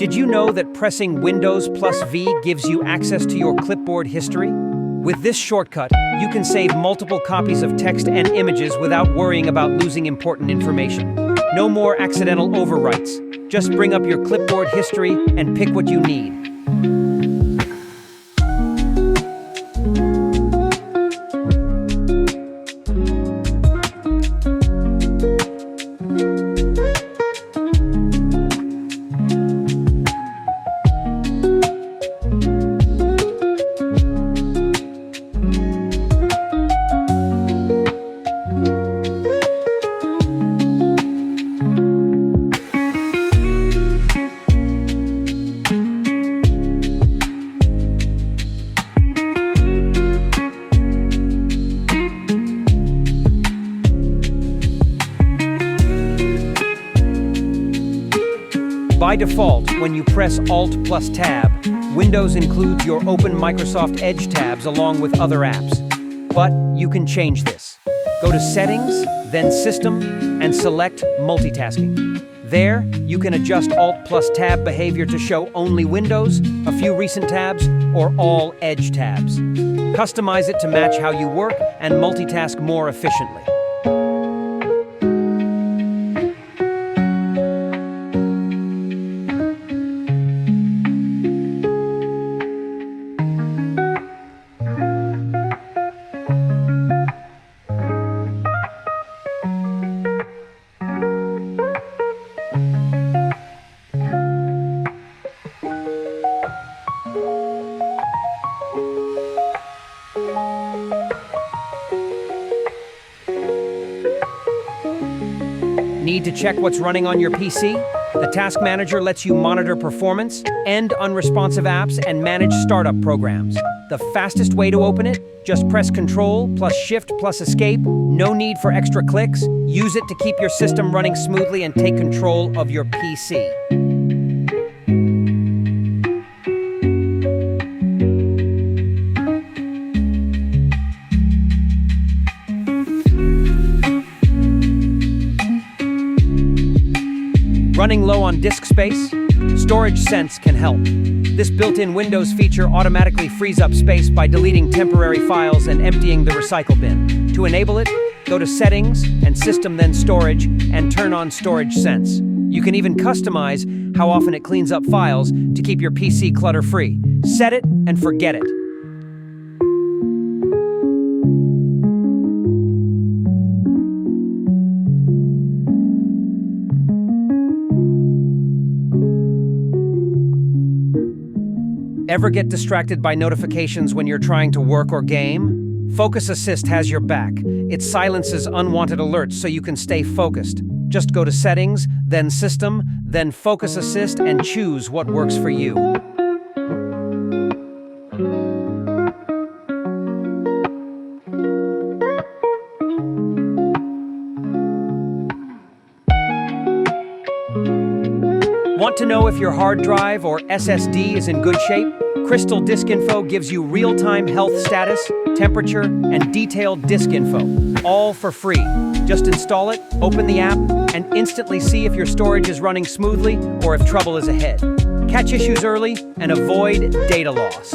Did you know that pressing Windows plus V gives you access to your clipboard history? With this shortcut, you can save multiple copies of text and images without worrying about losing important information. No more accidental overwrites. Just bring up your clipboard history and pick what you need. By default, when you press Alt plus Tab, Windows includes your open Microsoft Edge tabs along with other apps. But you can change this. Go to Settings, then System, and select Multitasking. There, you can adjust Alt plus Tab behavior to show only Windows, a few recent tabs, or all Edge tabs. Customize it to match how you work and multitask more efficiently. Need to check what's running on your PC? The Task Manager lets you monitor performance, end unresponsive apps, and manage startup programs. The fastest way to open it? Just press Ctrl plus Shift plus Escape. No need for extra clicks. Use it to keep your system running smoothly and take control of your PC. Running low on disk space? Storage Sense can help. This built-in Windows feature automatically frees up space by deleting temporary files and emptying the recycle bin. To enable it, go to Settings and System, then Storage, and turn on Storage Sense. You can even customize how often it cleans up files to keep your PC clutter-free. Set it and forget it. Ever get distracted by notifications when you're trying to work or game? Focus Assist has your back. It silences unwanted alerts so you can stay focused. Just go to Settings, then System, then Focus Assist, and choose what works for you. Want to know if your hard drive or SSD is in good shape? CrystalDiskInfo gives you real-time health status, temperature, and detailed disk info, all for free. Just install it, open the app, and instantly see if your storage is running smoothly or if trouble is ahead. Catch issues early and avoid data loss.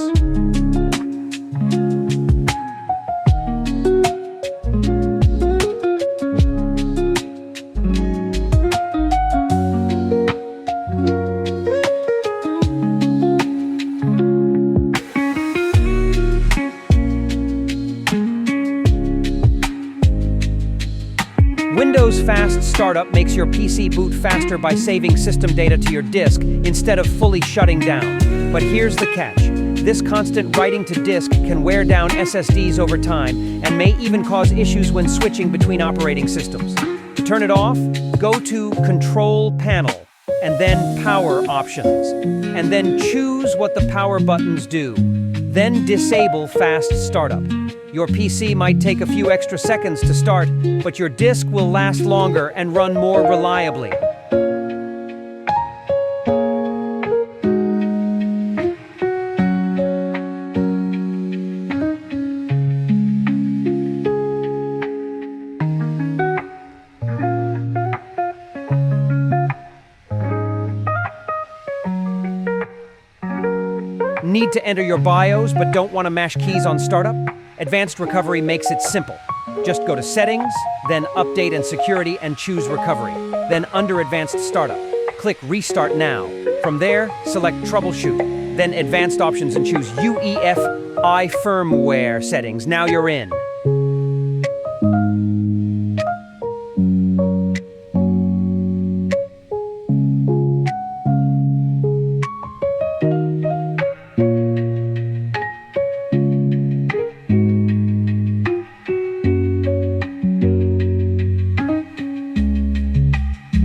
Windows Fast Startup makes your PC boot faster by saving system data to your disk instead of fully shutting down. But here's the catch. This constant writing to disk can wear down SSDs over time and may even cause issues when switching between operating systems. To turn it off, go to Control Panel and then Power Options, and then choose what the power buttons do. Then disable Fast Startup. Your PC might take a few extra seconds to start, but your disk will last longer and run more reliably. Need to enter your BIOS but don't want to mash keys on startup? Advanced Recovery makes it simple. Just go to Settings, then Update and Security and choose Recovery. Then under Advanced Startup, click Restart Now. From there, select Troubleshoot, then Advanced Options and choose UEFI Firmware Settings. Now you're in.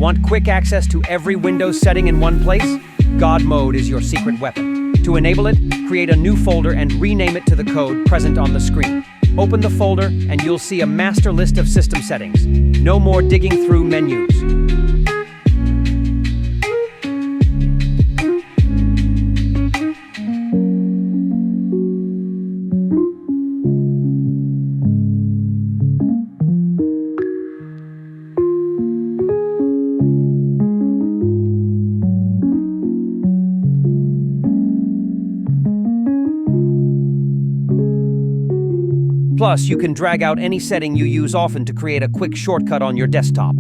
Want quick access to every Windows setting in one place? God Mode is your secret weapon. To enable it, create a new folder and rename it to the code present on the screen. Open the folder and you'll see a master list of system settings. No more digging through menus. Plus, you can drag out any setting you use often to create a quick shortcut on your desktop.